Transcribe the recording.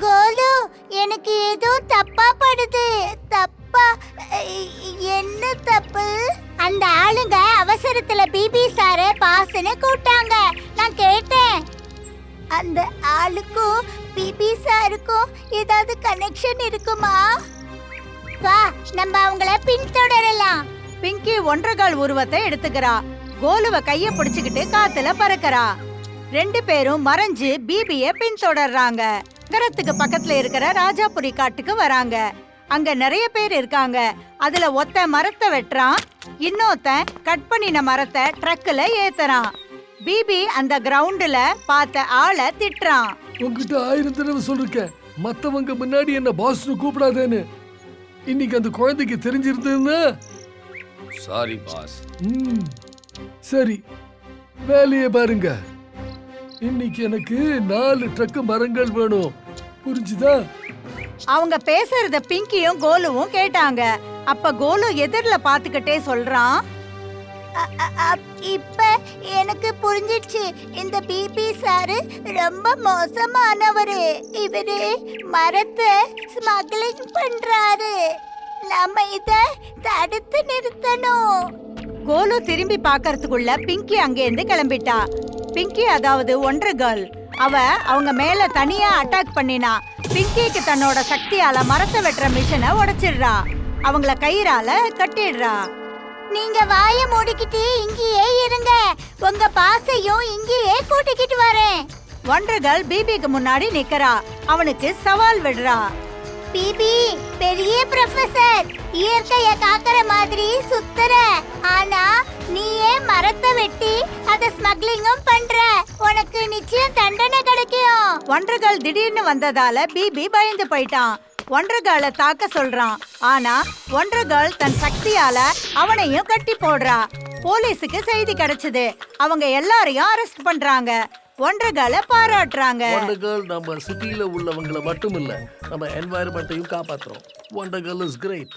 கோலு, எனக்கு ஏதோ தப்பா படுது. தப்பா? என்ன தப்பு? அந்த ஆளுங்க அவசரத்துல பிபி சார பாஸ்னு கூப்பிட்டாங்க. நான் கேட்டேன், அந்த ஆளுக்கும் பிபி சாருக்கும் ஏதாவது கனெக்ஷன் இருக்குமா? வா, நம்ம அவங்கள பின்தொடரலாம். பிங்கி ஒன்றகால் உருவத்தை எடுத்துக்கிறா. கோலுவ கைய பிடிச்சுக்கிட்டு காத்துல பறக்கறா. ரெண்டு பேரும் மறைஞ்சு பிபிய பின்தொடர்றாங்க. நகரத்துக்கு பக்கத்துல இருக்கிற ராஜாபுரி காட்டுக்கு வராங்க. அங்க நிறைய பேர் இருக்காங்க. அதுல ஒத்த மரத்தை வெட்டுறான், இன்னொருத்தன் கட் பண்ணின மரத்தை ட்ரக்ல ஏத்துறான். பிபி அந்த கிரவுண்டுல பார்த்த ஆளை திட்டுறான். உங்ககிட்ட 1000 தடவை சொல்லிருக்கேன், மத்தவங்க முன்னாடி என்ன பாஸ்னு கூப்பிடாதேன்னு. இன்னைக்கு அந்த குழந்தைக்கு தெரிஞ்சிருந்ததுன்னா. Sorry boss. சரி, வேலையை பாருங்க. இன்னைக்கு எனக்கு 4 ட்ரக் மரங்கள் வேணும், புரிஞ்சுதா? அவங்க பேசுறத பிங்கியும் கோலுவும் கேட்டாங்க. அப்ப கோலு எதிரில பாத்துக்கிட்டே சொல்றான், இப்ப எனக்கு புரிஞ்சிடுச்சு. இந்த பிபி சாரு ரொம்ப மோசமானவரு. இவரு மரத்தை ஸ்மக்லிங் பண்றாரு. நம்ம இத தடுத்து நிறுத்தணும். கோலு திரும்பி பாக்கறதுக்குள்ள பிங்கி அங்கேருந்து கிளம்பிட்டா. பிங்கி அதாவது ஒன்றகால், அவ அவங்க மேல தனியா அட்டாக் பண்ணினா. பிங்கிக்கு தன்னோட சக்தியால மரத்தை வெட்டுற மிஷினை உடைச்சிடுறா. அவங்கள கயிறால கட்டிடுறா. நீங்க வாய மூடிக்கிட்டு இங்கேயே இருங்க, உங்க பாசையும் இங்கேயே கூட்டிக்கிட்டு வரேன். ஒன்றகால் பிபிக்கு முன்னாடி நிக்கிறா. அவனுக்கு சவால் விடுறா. பிபி, பெரிய ப்ரொஃபசர், இயற்கைய காக்கிற மாதிரி சுத்துற. ஆனா நீயே மரத்தை வெட்டி அத ஸ்மக்லிங்கும் பண்ற. உனக்கு நிச்சயம் தண்டனை கிடைக்கும். ஒன்றகால் திடீர்னு வந்ததால பிபி பயந்து போயிட்டான். ஒன்றகால தாக்க சொல்றான். ஆனா ஒன்றகால் தன் சக்தியால அவனையும் கட்டி போடுறா. போலீஸுக்கு செய்தி கிடைச்சது. அவங்க எல்லாரையும் அரெஸ்ட் பண்றாங்க. ஒன்றகால பாராட்டுறாங்க. ஒண்டர்கர்ல் நம்ம சிட்டில உள்ளவங்கள மட்டும் இல்ல, நம்ம என்வாயர்மெண்ட்டையும் காப்பாத்துறோம். ஒண்டர்கர்ல் இஸ் கிரேட்.